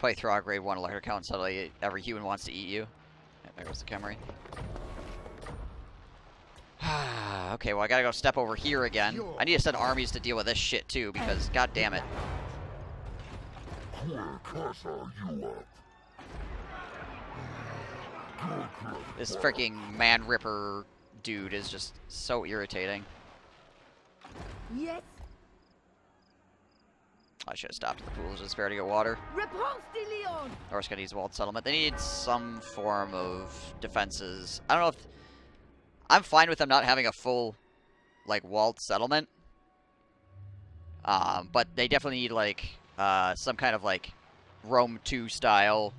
play Throg grade 1 electric count, suddenly every human wants to eat you. There goes the Camry. Okay, well I gotta go step over here again. I need to send armies to deal with this shit too, because god damn it. This freaking man ripper dude is just so irritating. Yes. I should have stopped at the pools just fair to get water. Repanse de Lyon. Norse gonna use walled settlement. They need some form of defenses. I don't know if I'm fine with them not having a full like walled settlement. But they definitely need like some kind of like Rome 2 style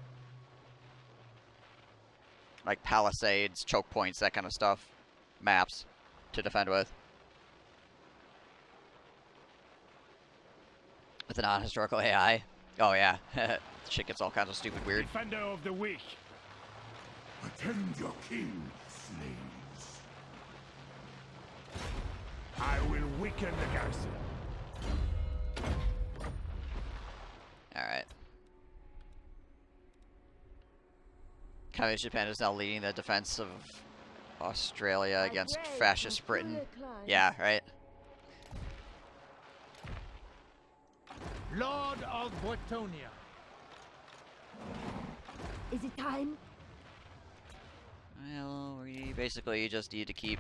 like palisades, choke points, that kind of stuff, maps to defend with. With a non-historical AI. Oh yeah, shit gets all kinds of stupid weird. Defender of the weak. Attend your king, slaves. I will weaken the garrison. Alright. Communist Japan is now leading the defense of Australia against fascist Britain. Yeah, right? Lord of Bretonia. Is it time? Well, we basically just need to keep...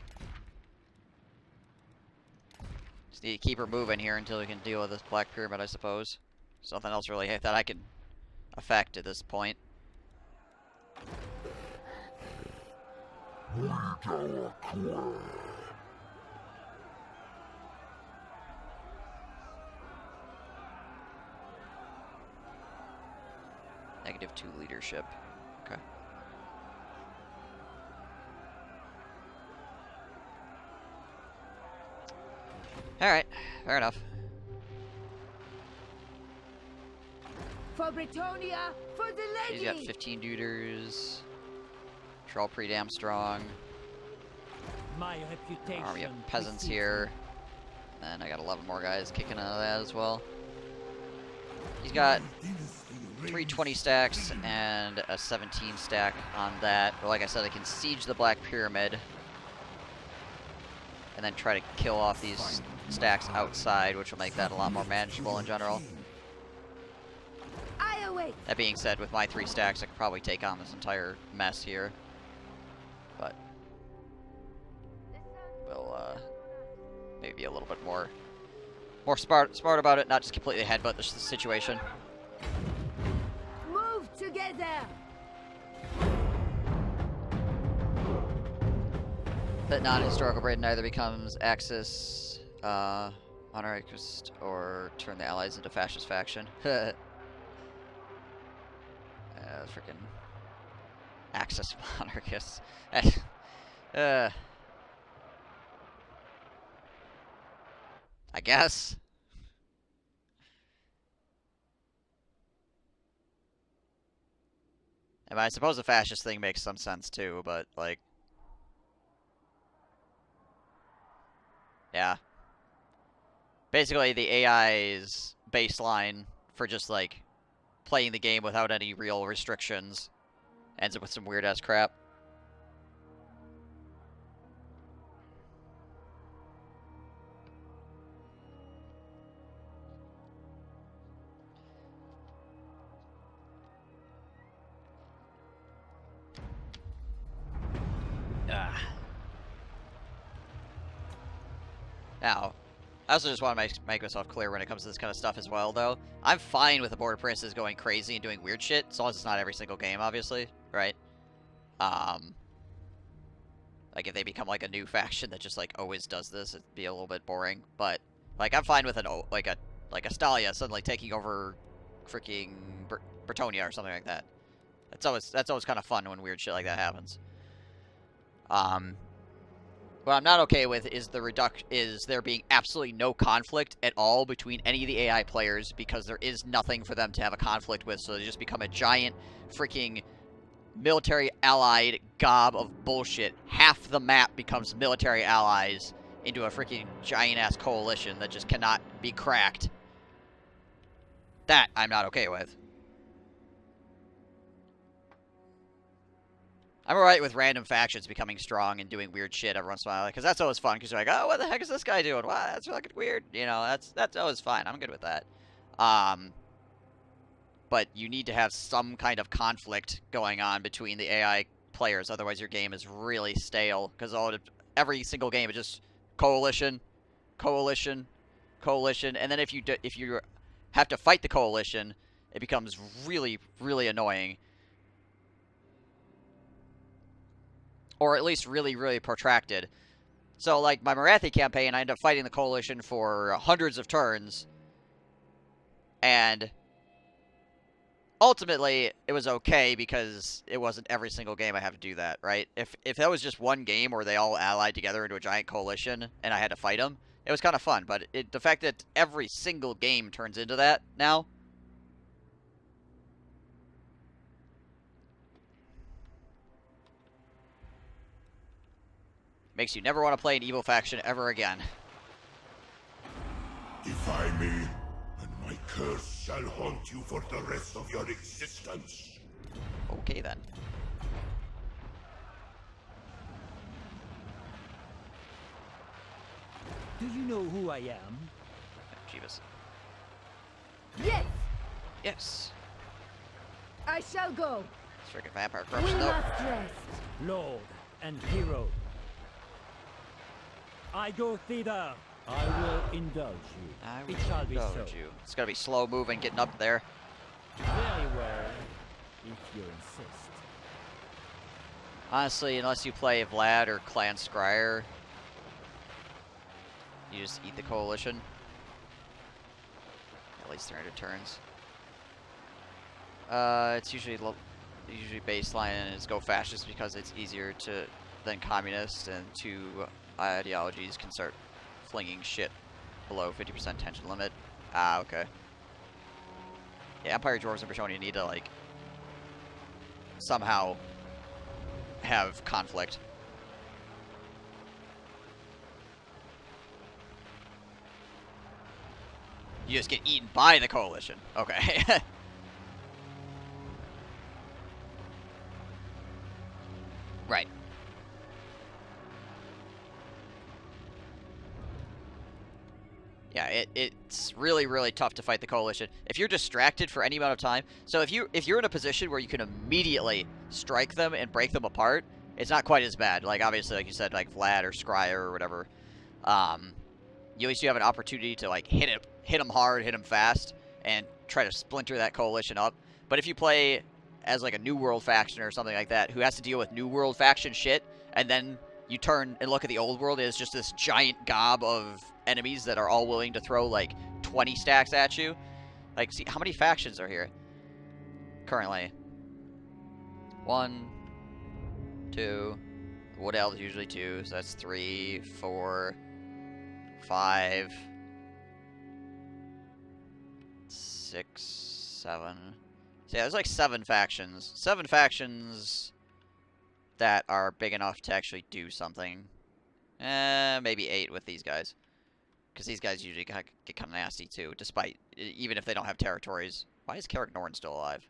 Just need to keep her moving here until we can deal with this Black Pyramid, I suppose. There's nothing else really that I can affect at this point. -2 leadership. Okay. Alright, fair enough. For Bretonia, for the lady. He's got 15 duders. They're all pretty damn strong. My reputation. Army of peasants here. And I got 11 more guys kicking out of that as well. He's got 320 stacks and a 17 stack on that. But like I said, I can siege the Black Pyramid. And then try to kill off these stacks outside, which will make that a lot more manageable in general. I await. That being said, with my 3 stacks, I could probably take on this entire mess here. But we'll maybe be a little bit more smart about it, not just completely headbutt the situation. Move together. That non-historical Britain either becomes Axis, monarchist, or turn the Allies into fascist faction. Freaking Axis monarchists. I guess. I mean, I suppose the fascist thing makes some sense too, but like, yeah. Basically, the AI's baseline for just like playing the game without any real restrictions ends up with some weird ass crap. Now, I also just want to make myself clear when it comes to this kind of stuff as well, though. I'm fine with the Border Princes going crazy and doing weird shit, as long as it's not every single game, obviously, right? Like, if they become, like, a new faction that just, like, always does this, it'd be a little bit boring. But, like, I'm fine with like a Stalia suddenly taking over freaking Bretonia or something like that. That's always kind of fun when weird shit like that happens. What I'm not okay with is there being absolutely no conflict at all between any of the AI players, because there is nothing for them to have a conflict with, so they just become a giant freaking military allied gob of bullshit. Half the map becomes military allies into a freaking giant ass coalition that just cannot be cracked. That I'm not okay with. I'm alright with random factions becoming strong and doing weird shit every once in a while, because that's always fun, because you're like, oh, what the heck is this guy doing? Wow, that's fucking weird. You know, that's always fine. I'm good with that. But you need to have some kind of conflict going on between the AI players, otherwise your game is really stale, because every single game is just coalition, coalition, coalition, and then if you have to fight the coalition, it becomes really, really annoying. Or at least really, really protracted. So, like, my Marathi campaign, I ended up fighting the coalition for hundreds of turns. And ultimately, it was okay because it wasn't every single game I have to do that, right? If that was just one game where they all allied together into a giant coalition and I had to fight them, it was kind of fun. But the fact that every single game turns into that now... makes you never want to play an evil faction ever again. Defy me, and my curse shall haunt you for the rest of your existence. Okay, then. Do you know who I am? Jeebus. Yes, Yes. I shall go. Freaking vampire We corruption, though. must rest. Lord and hero. I go thither. I will indulge you. I It shall be so. you. It's gonna be slow moving getting up there. Very well, if you insist. Honestly, unless you play Vlad or Clan Scryer, you just eat the coalition. At least 300 turns. It's usually baseline and it's go fascist because it's easier than communist, and two ideologies can start flinging shit below 50% tension limit. Ah, okay. Yeah, Empire, Dwarves, and Bretonnia need to, like, somehow have conflict. You just get eaten by the coalition. Okay. Right. Yeah, it's really, really tough to fight the coalition. If you're distracted for any amount of time, so if you're in a position where you can immediately strike them and break them apart, it's not quite as bad. Like, obviously, like you said, like Vlad or Scryer or whatever, at least you have an opportunity to, like, hit them hard, hit them fast, and try to splinter that coalition up. But if you play as, like, a New World faction or something like that, who has to deal with New World faction shit, and then you turn and look at the Old World as just this giant gob of enemies that are all willing to throw, like, 20 stacks at you. Like, see, how many factions are here currently? 1, 2, Wood Elves usually 2, so that's 3, 4, 5, 6, 7. So yeah, there's like 7 factions. 7 factions that are big enough to actually do something. Maybe 8 with these guys. Because these guys usually get kind of nasty too, despite, even if they don't have territories. Why is Carrick Norn still alive?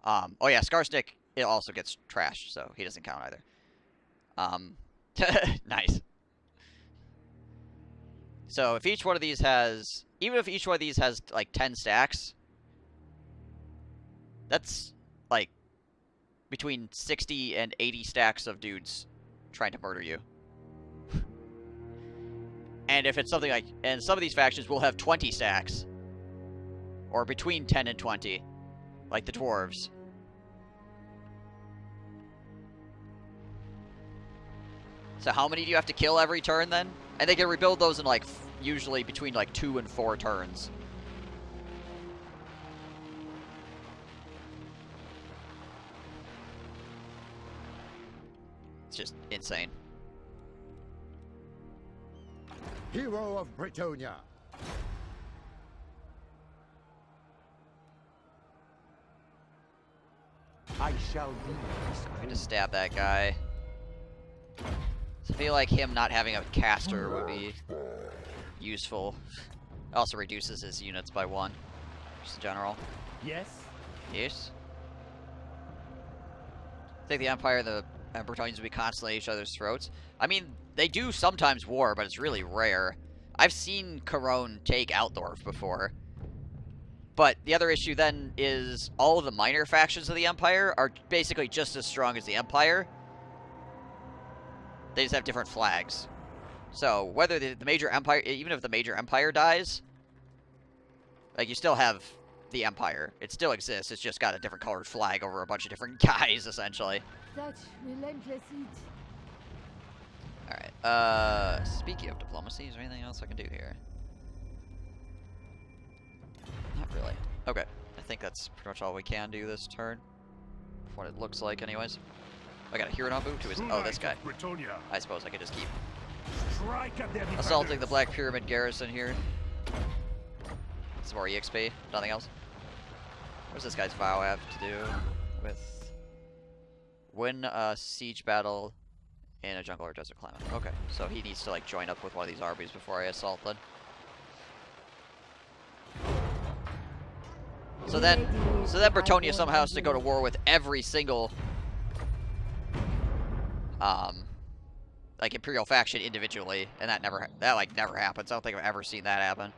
Oh yeah, Scarsnick, it also gets trashed, so he doesn't count either. Nice. So if each one of these has, even if each one of these has like 10 stacks, that's like between 60 and 80 stacks of dudes trying to murder you. And if it's something like, and some of these factions will have 20 stacks, or between 10 and 20, like the dwarves. So how many do you have to kill every turn then? And they can rebuild those in like, usually between like 2 and 4 turns. It's just insane. Hero of Bretonia. I shall be. I'm going to stab that guy. So I feel like him not having a caster would be useful. It also reduces his units by 1. Just in general. Yes? Yes. I think the Empire and the Bretonians would be constantly at each other's throats. I mean, they do sometimes war, but it's really rare. I've seen Corone take Altdorf before. But the other issue then is all of the minor factions of the Empire are basically just as strong as the Empire. They just have different flags. So whether the major Empire, even if the major Empire dies, like you still have the Empire. It still exists. It's just got a different colored flag over a bunch of different guys, essentially. Such relentless heat. Alright, speaking of diplomacy, is there anything else I can do here? Not really. Okay, I think that's pretty much all we can do this turn. What it looks like, anyways. I got a hero move to his. Oh, this guy. I suppose I could just keep assaulting the Black Pyramid garrison here. Some more EXP, nothing else. What does this guy's vow have to do with win a siege battle in a jungle or desert climate? Okay, so he needs to like join up with one of these armies before I assault them. So then Bretonia somehow has to go to war with every single like Imperial faction individually, and that never happens. I don't think I've ever seen that happen.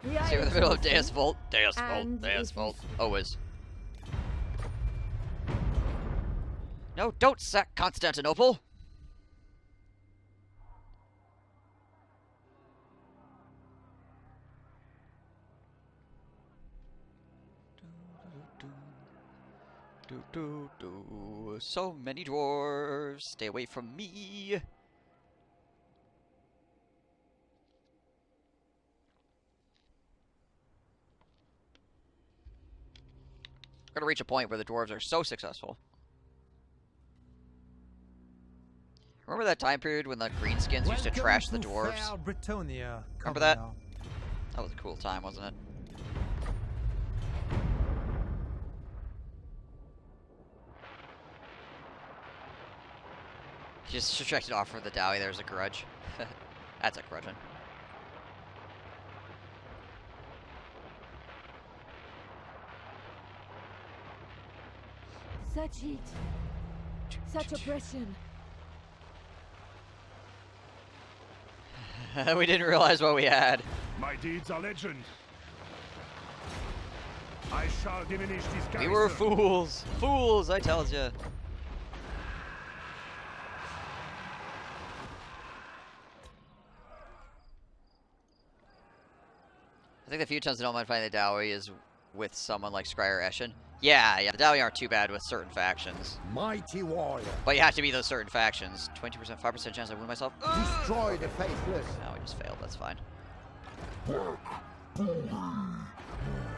See, we're in the middle of Deus Volt. Deus Volt. Deus Volt. Always. No, don't sack Constantinople! So many dwarves. Stay away from me. We're gonna reach a point where the dwarves are so successful. Remember that time period when the greenskins used to trash the dwarves? Remember that? That was a cool time, wasn't it? Just subtracted off for the Dowie, there's a grudge. That's a grudge one. Such heat. Such oppression. We didn't realize what we had. My deeds are legend. I shall diminish these guys. We were fools. Fools, I tells ya. I think the few times I don't mind fighting the Dowie is with someone like Scryer Eshin. Yeah, the Dowie aren't too bad with certain factions. Mighty warrior. But you have to be those certain factions. 20%, 5% chance I win myself. Destroy the faithless. No, we just failed, that's fine. What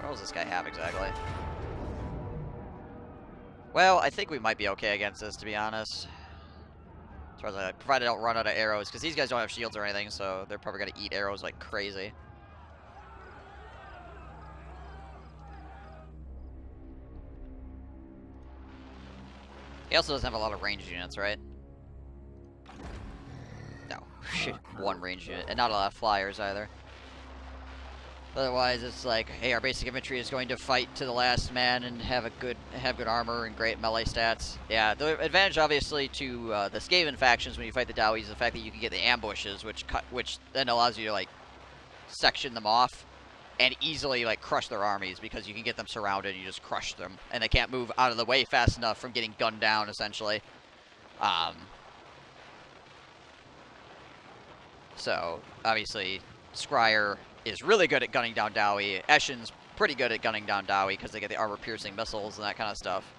does this guy have exactly? Well, I think we might be okay against this, to be honest. As far as provided I don't run out of arrows, because these guys don't have shields or anything, so they're probably going to eat arrows like crazy. He also doesn't have a lot of ranged units, right? No. Shit. One ranged unit. And not a lot of flyers either. Otherwise, it's like, hey, our basic infantry is going to fight to the last man and have good armor and great melee stats. Yeah, the advantage, obviously, to the Skaven factions when you fight the Dowies is the fact that you can get the ambushes, which then allows you to, like, section them off and easily, like, crush their armies because you can get them surrounded and you just crush them. And they can't move out of the way fast enough from getting gunned down, essentially. So, obviously, Scryer is really good at gunning down Dowie. Eshin's pretty good at gunning down Dowie because they get the armor-piercing missiles and that kind of stuff.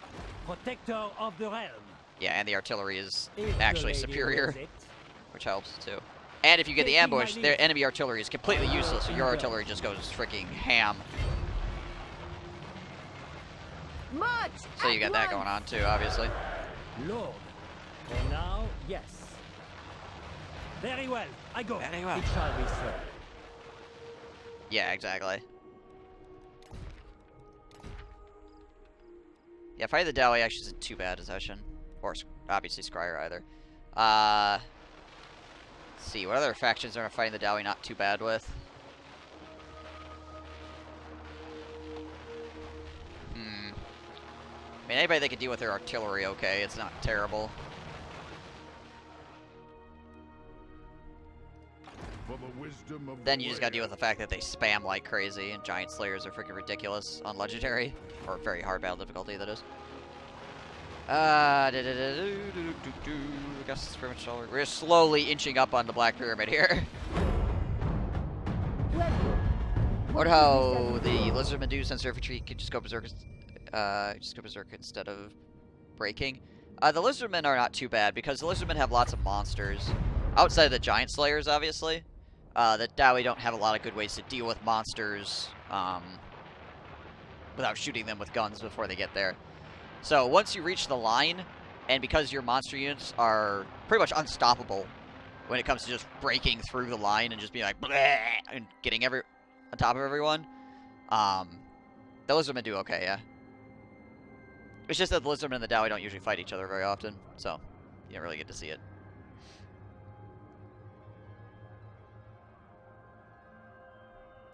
Protector of the realm. Yeah, and the artillery is actually superior, which helps, too. And if you get the ambush, their enemy artillery is completely useless, so your artillery just goes freaking ham. March So you got that going on too, obviously. Lord. For now, yes. Very well, I go. Very well. It shall be so. Yeah, exactly. Yeah, fighting the Dowie actually isn't too bad as Eshin. Or obviously Scryer either. Let's see, what other factions are fighting the Dowie not too bad with? mean, anybody that can deal with their artillery, okay, it's not terrible. For the wisdom of Then the you just gotta deal with warrior. the fact that they spam like crazy, and Giant Slayers are freaking ridiculous on Legendary. Or very hard battle difficulty, that is. I guess it's pretty much all. We're slowly inching up on the Black Pyramid here. Wonder how the Lizardmen do since infantry can just go berserk, instead of breaking. The Lizardmen are not too bad because the Lizardmen have lots of monsters outside of the Giant Slayers, obviously. The Dowie don't have a lot of good ways to deal with monsters without shooting them with guns before they get there. So once you reach the line, and because your monster units are pretty much unstoppable when it comes to just breaking through the line and just being like bleh, and getting on top of everyone, the Lizardmen do okay, yeah. It's just that the Lizardmen and the Dowie don't usually fight each other very often, so you don't really get to see it.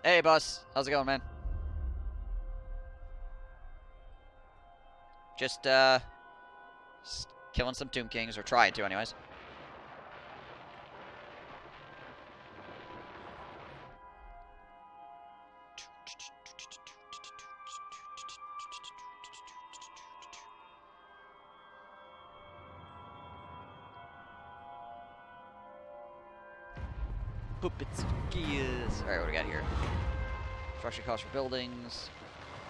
Hey, boss. How's it going, man? Just killing some Tomb Kings, or trying to, anyways. Puppets, gears. Alright, what do we got here? Construction costs for buildings.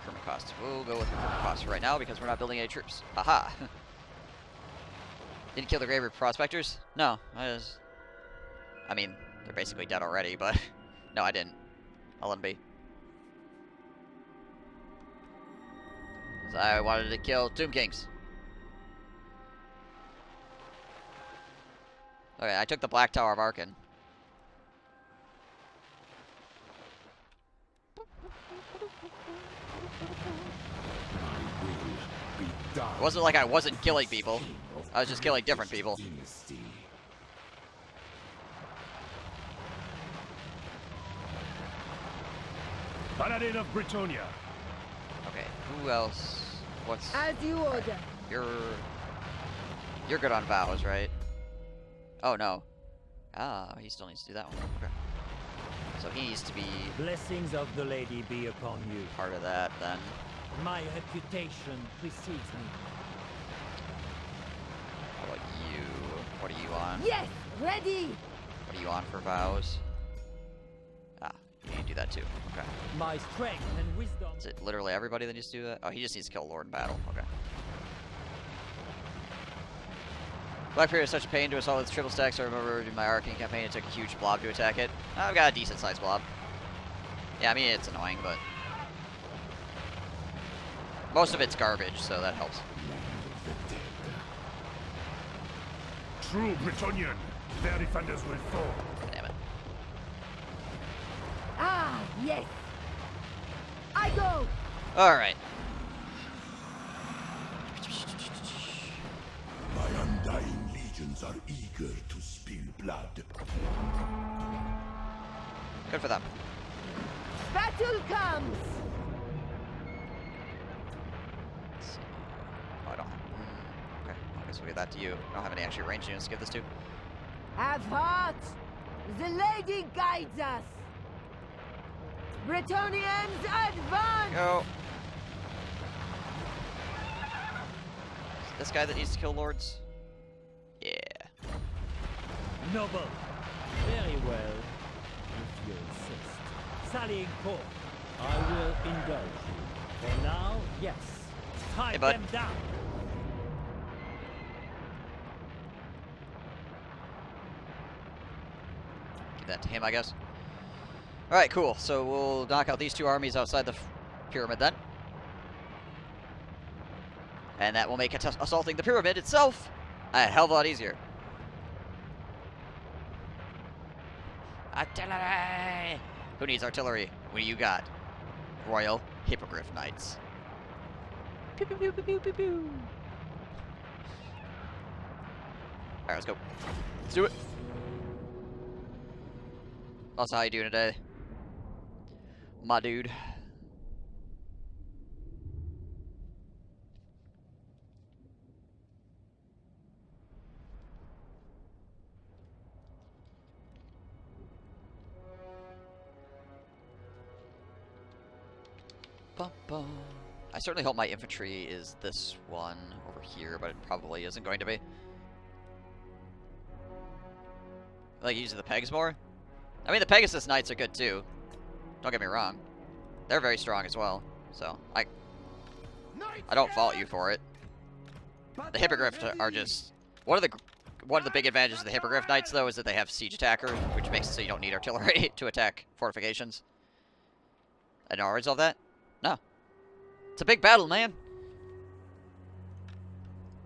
Procurement costs. We'll go with procurement costs right now because we're not building any troops. Haha. Didn't kill the Graveyard Prospectors? No. I mean, they're basically dead already, but no, I didn't. I'll let them be. So I wanted to kill Tomb Kings. Okay, I took the Black Tower of Arkan. It wasn't like I wasn't killing people. I was just killing different people. Paladin of Britonia. Okay, who else? What's... As you order. You're good on vows, right? Oh, no. Ah, he still needs to do that one. Okay. So he needs to be Blessings of the lady be upon you. part of that, then. My reputation precedes me. How about you? What are you on? Yes, ready. What are you on for vows? Ah, you need to do that too. Okay. My strength and wisdom. Is it literally everybody that needs to do that? Oh, he just needs to kill a Lord in battle. Okay. Black Period is such a pain to assault with triple stacks. I remember in my Arcane campaign, it took a huge blob to attack it. I've got a decent sized blob. Yeah, I mean, it's annoying, but most of it's garbage, so that helps. True Britonian, their defenders will fall. Damn it. Ah, yes. I go. Alright. My undying legions are eager to spill blood. Good for them. Battle comes. Let's see. Oh, I don't. Okay, I guess we'll give that to you. I don't have any actually ranged units to give this to. Have heart. The lady guides us. Bretonians advance. Go. This guy that needs to kill lords? Yeah. Noble. Very well. If you insist. Sallying forth. I will indulge you. For now, yes. Tie Hey, bud. them down. Give that to him, I guess. Alright, cool. So we'll knock out these two armies outside the pyramid then. And that will make assaulting the pyramid itself a hell of a lot easier. Artillery! Who needs artillery? What do you got? Royal Hippogriff Knights. Pew pew pew pew pew pew pew. Alright, let's go. Let's do it. Also, how you doing today? My dude. Ba-ba-ba. I certainly hope my infantry is this one over here, but it probably isn't going to be. I like using the pegs more. I mean, the Pegasus Knights are good too. Don't get me wrong. They're very strong as well. So, I don't fault you for it. The Hippogriff are just... One of the big advantages of the Hippogriff Knights, though, is that they have Siege Attacker, which makes it so you don't need artillery to attack fortifications. I know I resolved that? No. It's a big battle, man.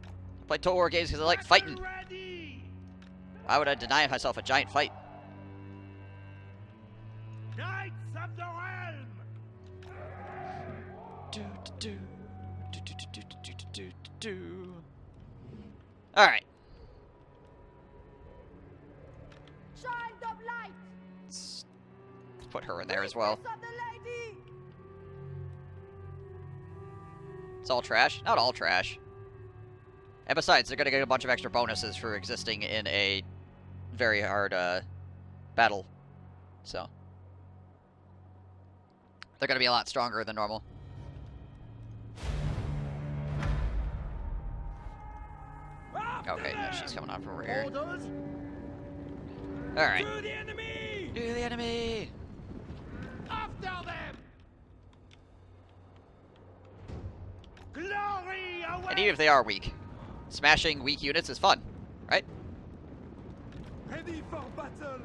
I play Total War games because I like fighting. Why would I deny myself a giant fight? Knights of the Realm! Alright. Child of light! Let's put her in there as well. Princess of the lady! It's all trash? Not all trash. And besides, they're gonna get a bunch of extra bonuses for existing in a very hard battle. So they're gonna be a lot stronger than normal. Okay, yeah, she's coming on from over here. Alright. To the enemy! To the enemy! After them! Glory away! And even if they are weak, smashing weak units is fun, right? Ready for battle!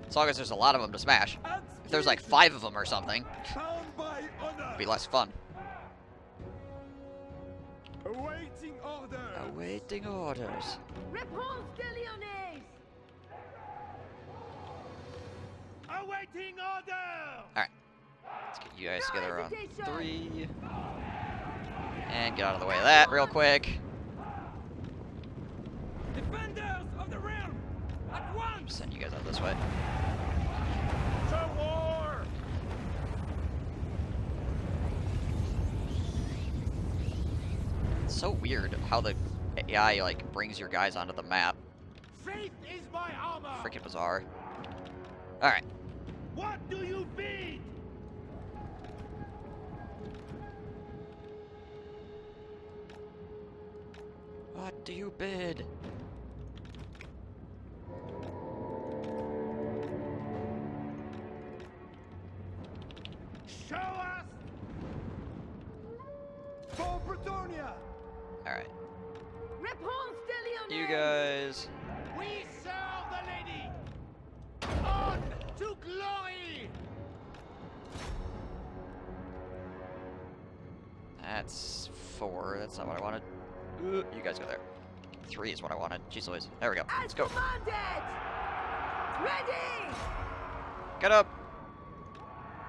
As long as there's a lot of them to smash. If there's like 5 of them or something, Bound by honor! it'd be less fun. Awaiting orders! Awaiting orders. Repanse de Lyonesse! Awaiting order! Alright. Let's get you guys together on 3. And get out of the way of that real quick. Defenders of the realm! At once! Send you guys out this way. To war! It's so weird how the AI like brings your guys onto the map. Faith is my armor! Freaking bizarre. Alright. What do you bid? What do you bid? Show us! For Bretonia! Alright. Repanse de Lyonesse! You guys. We serve the lady! On to glory! That's 4. That's not what I wanted. You guys go there. 3 is what I wanted. Jeez Louise. There we go. As Let's go. commanded! Ready! Get up!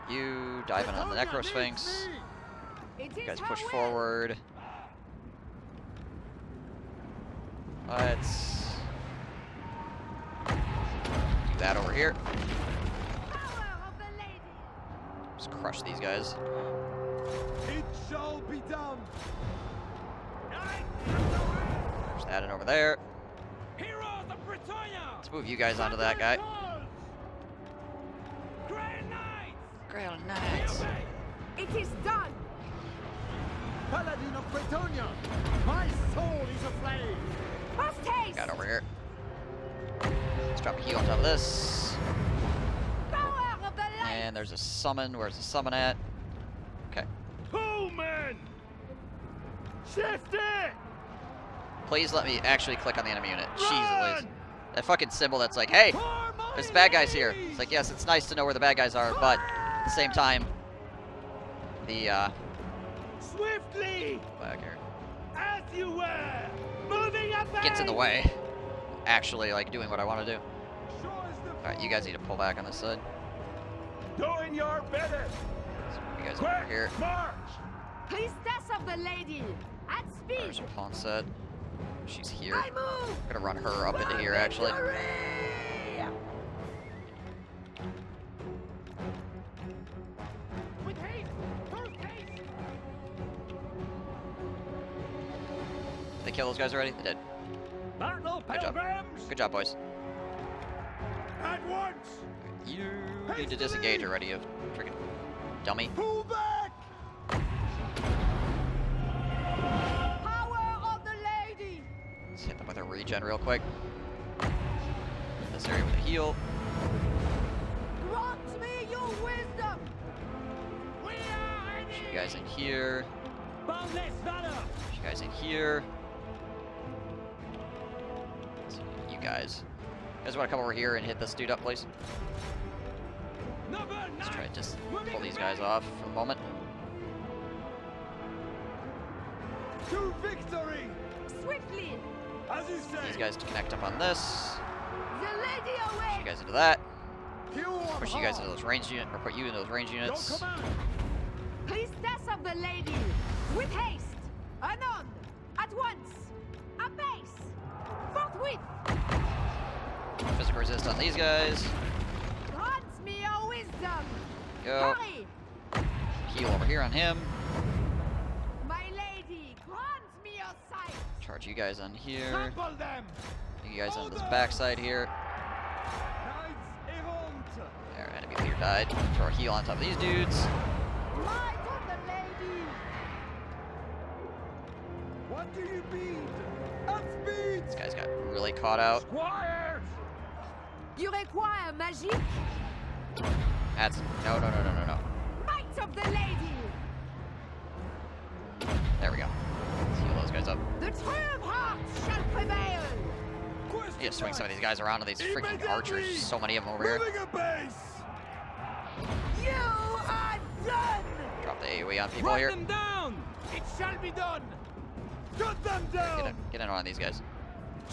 You dive in on the Necrosphinx. It You is guys her push will. forward. Let's do that over here. Power of the lady! Just crush these guys. It shall be done! Push that in over there. Heroes of Bretonia! Let's move you guys onto that guy. Grey Knights! Grail Knights. It is done! Paladin of Bretonia! My soul is aflame! Post haste! Got over here. Let's drop a heal on top of this. Power of the light! And there's a summon. Where's the summon at? Okay. Pullman! Shift it! Please let me actually click on the enemy unit. Jeez Louise. That fucking symbol that's like, hey, there's the bad guys here. It's like, yes, it's nice to know where the bad guys are, but at the same time, the, Swiftly! back here, As you were! Moving up! gets in the way. Actually, like, doing what I want to do. Alright, you guys need to pull back on this side. Doing your best! So you guys over here. March! Priestess of the lady! At There's speed! a pawn set. She's here. I move! I'm gonna run her up into here, actually. Victory! With haste! Post haste! Did they kill those guys already? They did. Battle Good job. pilgrims! Good job, boys. At once! You need to disengage already, you freaking dummy. Pull back! Power of the lady! Let's hit them with a regen real quick. This area with a heal. Grant me your wisdom! We are Push you guys in here. Boundless valor! Push you guys in here. Let's see, you guys. You guys want to come over here and hit this dude up, please? Let's try to just pull these guys off for the moment. to victory! Swiftly! As you say, These guys to connect up on this. The lady Push away! you guys into that. pure Push you guys into those range units, or put you in those range Your units. command! Priestess of the lady! With haste! Anon! At once! Apace! Forthwith! Physical resist on these guys. Grant me your wisdom! Go. Hurry! Heal over here on him. My lady, grant me your sight! Charge you guys on here. Trample them! You guys on this backside here. Knights errant! There, enemy leader died. Throw a heal on top of these dudes. Might of the lady! What do you need? At speed! These guys got really caught out. Squires! You require magic? That's no. Might of the lady! There we go. Let's heal those guys up. The true of hearts shall prevail! You just swing some of these guys around with these freaking archers. So many of them over here. Moving a base! You are done! Drop the AoE on people Run here. them down! It shall be done! Cut them down! Get in on these guys.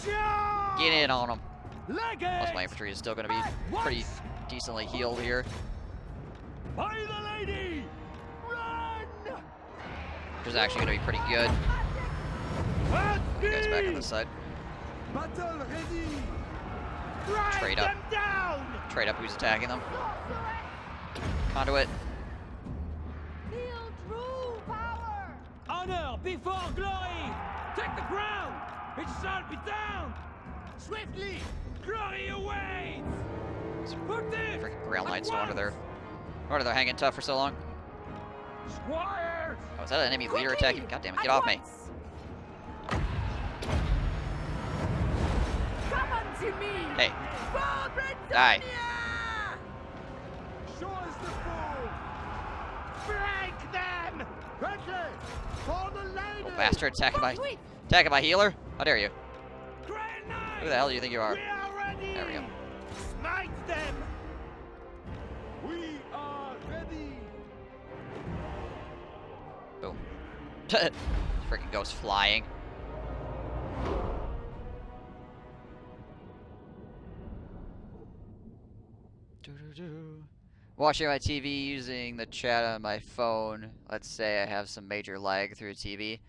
Charge! Get in on them. Leg Most of my it! infantry is still going to be pretty decently healed here. By the lady! Run! Which is actually going to be pretty good. At You guys back on speed! this side. Battle ready! Trade Drive up. them down! Trade up who's attacking them. Conduit. Feel true power! Honor before glory! Take the ground! It shall be down! Swiftly! Glory awaits! Put this! Freaking ground lights. No wonder they're hanging tough for so long. Squires! Oh, is that an enemy leader Quickly! attacking? God damn it, At get off me. once! Come unto me! Hey, For Britannia! die. Show us the fool! Break them! Quickly! For the lady! Oh, bastard, attacking Forthwith! my healer. How dare you? Great night! Who the hell do you think you are? We are ready! There we go. Smite them! We are ready! Boom. Freaking goes flying. Watching my TV using the chat on my phone. Let's say I have some major lag through the TV.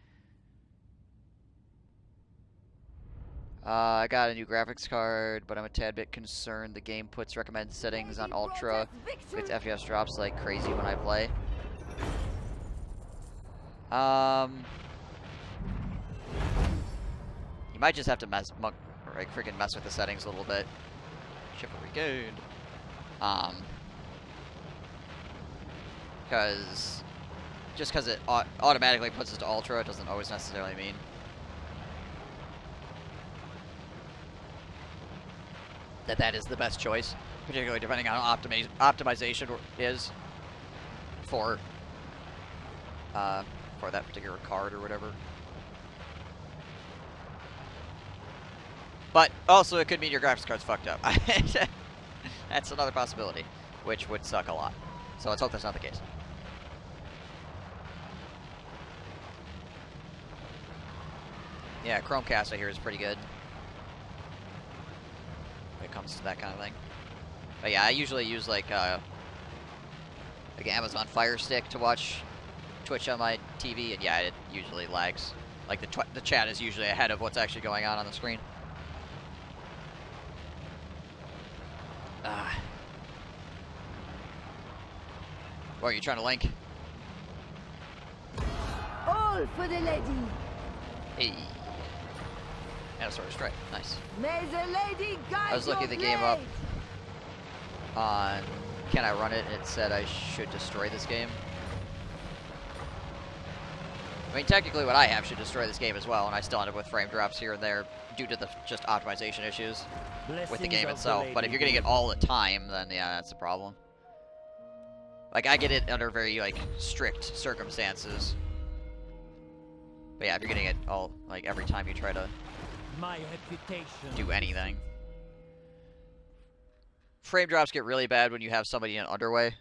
I got a new graphics card, but I'm a tad bit concerned the game puts recommended settings on ultra. Its FPS drops like crazy when I play. You might just have to freaking mess with the settings a little bit. Chivalry good. Because just because it automatically puts it to ultra, it doesn't always necessarily mean that is the best choice, particularly depending on how optimization is for that particular card or whatever. But also, it could mean your graphics card's fucked up. That's another possibility, which would suck a lot. So let's hope that's not the case. Yeah, Chromecast I hear is pretty good when it comes to that kind of thing. But yeah, I usually use like Amazon Fire Stick to watch Twitch on my TV, and yeah, it usually lags. Like the chat is usually ahead of what's actually going on the screen. What are you trying to link? All for the lady! Hey. And a sword strike. Nice. May the lady guide I was looking your the game up blade. on can I run it? And it said I should destroy this game. I mean, technically what I have should destroy this game as well, and I still end up with frame drops here and there due to the just optimization issues with the game itself. But if you're getting it all the time, then yeah, that's the problem. Like, I get it under very, like, strict circumstances. But yeah, if you're getting it all, like, every time you try to My reputation. do anything. Frame drops get really bad when you have somebody in underway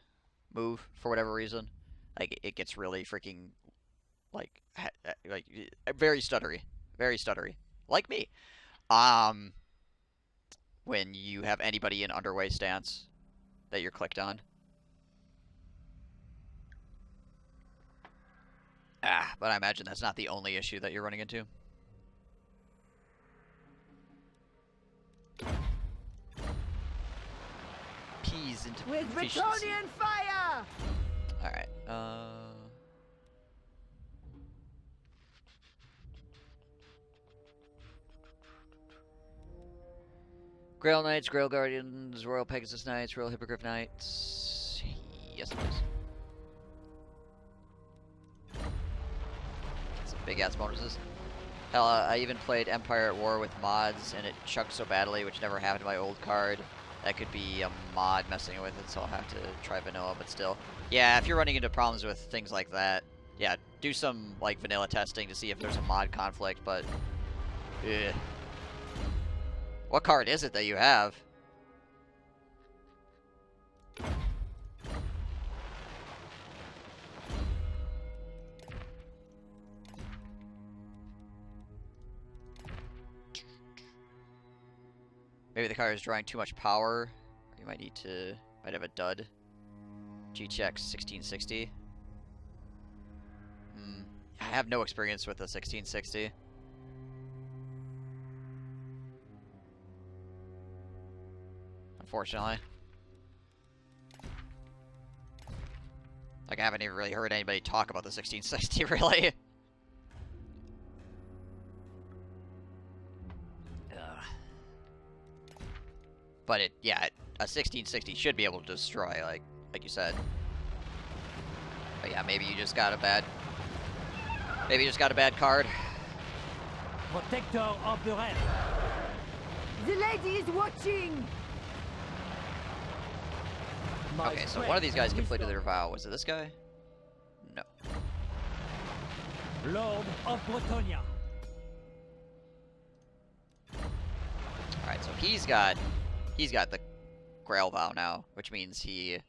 move, for whatever reason. Like, it gets really freaking, like very stuttery. Very stuttery. Like me. When you have anybody in underway stance that you're clicked on. But I imagine that's not the only issue that you're running into. Peas into With efficiency. Bretonian fire! Alright, Grail Knights, Grail Guardians, Royal Pegasus Knights, Royal Hippogriff Knights. Yes, it is. Some big ass bonuses. Hell, I even played Empire at War with mods, and it chucked so badly, which never happened to my old card. That could be a mod messing with it, so I'll have to try vanilla, but still. Yeah, if you're running into problems with things like that, yeah, do some, like, vanilla testing to see if there's a mod conflict, but... Ugh. What card is it that you have? Maybe the card is drawing too much power. Or you might need to... might have a dud. GTX 1660. I have no experience with the 1660. Unfortunately. Like, I haven't even really heard anybody talk about the 1660, really. But it, yeah, a 1660 should be able to destroy, like you said. But yeah, maybe you just got a bad... maybe you just got a bad card. Protector of the realm. The lady is watching! My Okay, so strength one of these guys and completed their wisdom. vow. Was it this guy? No. Lord of Bretonia. Alright, so he's got the Grail vow now, which means he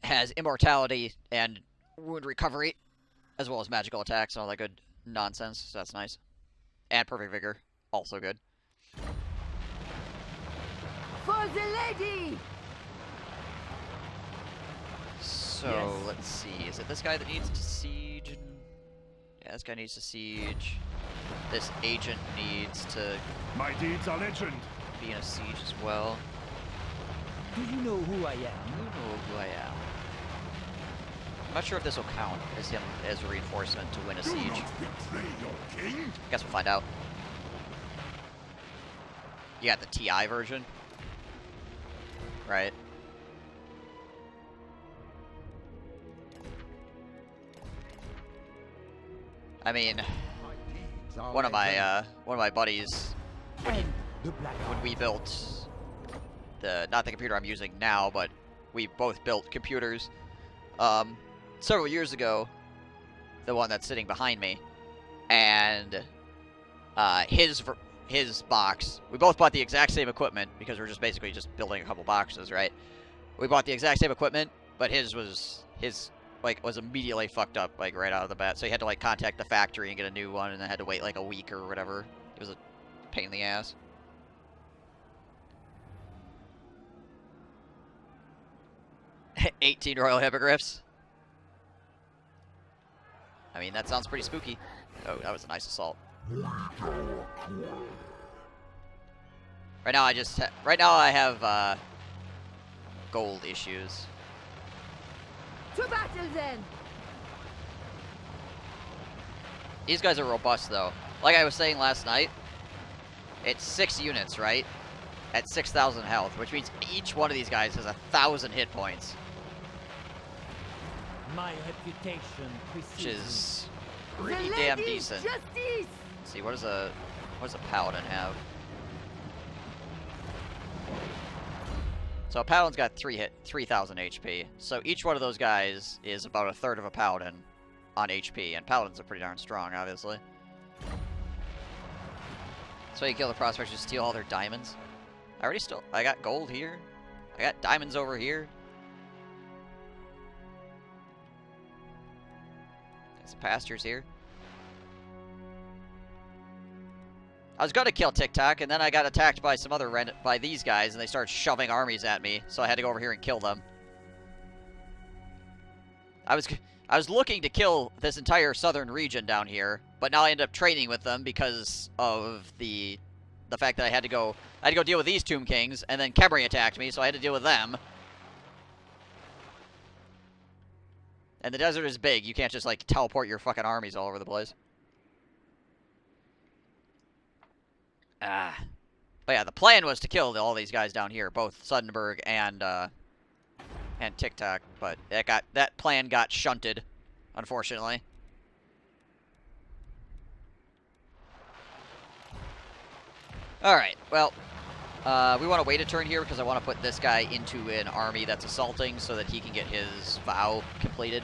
has immortality and wound recovery, as well as magical attacks and all that good nonsense, so that's nice. And perfect vigor, also good. For the lady! So, Yes. let's see, is it this guy that needs to siege? Yeah, this guy needs to siege. This agent needs to My deeds are legend. be in a siege as well. Do you know who I am? You know who I am. I'm not sure if this will count as him as a reinforcement to win a Do siege. not betray your king. Guess we'll find out. You got the TI version, right? I mean, My deeds are one of legend. my buddies, And the black when we built not the computer I'm using now, but we both built computers several years ago, the one that's sitting behind me, and his box, we both bought the exact same equipment because we're just basically just building a couple boxes, right? We bought the exact same equipment, but his was immediately fucked up, like, right out of the bat, so he had to, like, contact the factory and get a new one, and then had to wait like a week or whatever. It was a pain in the ass. $18 Royal Hippogriffs. I mean, that sounds pretty spooky. Oh, that was a nice assault. Right now, I have gold issues. To battle then! These guys are robust, though. Like I was saying last night, it's 6 units, right? at 6,000 health, which means each one of these guys has 1,000 hit points, My reputation which precedes is The pretty damn lady's decent. justice! Let's see, what does a paladin have? So a paladin's got 3,000 HP. So each one of those guys is about a third of a paladin on HP, and paladins are pretty darn strong, obviously. So you kill the prospects, just steal all their diamonds. I got gold here. I got diamonds over here. There's the pastures here. I was gonna kill TikTok, and then I got attacked by some other by these guys, and they started shoving armies at me, so I had to go over here and kill them. I was looking to kill this entire southern region down here, but now I ended up trading with them because of the fact that I had to go deal with these Tomb Kings, and then Khemri attacked me, so I had to deal with them. And the desert is big. You can't just, like, teleport your fucking armies all over the place. But yeah, the plan was to kill all these guys down here, both Suddenberg and TikTok, but that plan got shunted, unfortunately. Alright, well, we want to wait a turn here because I want to put this guy into an army that's assaulting so that he can get his vow completed.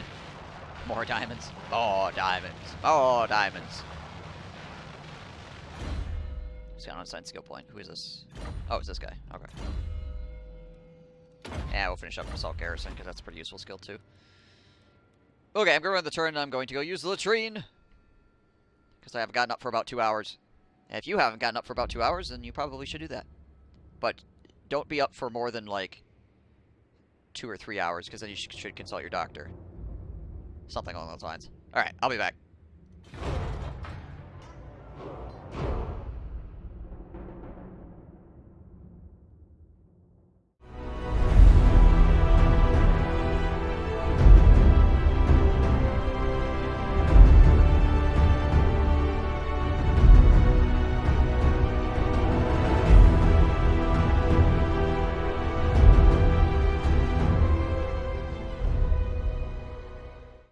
More diamonds. More diamonds. More diamonds. He's got an unsigned skill point. Who is this? Oh, it's this guy. Okay. Yeah, we'll finish up Assault Garrison because that's a pretty useful skill too. Okay, I'm going to run the turn and I'm going to go use the latrine because I haven't gotten up for about 2 hours. And if you haven't gotten up for about 2 hours, then you probably should do that. But don't be up for more than, like, 2 or 3 hours, because then you should consult your doctor. Something along those lines. Alright, I'll be back.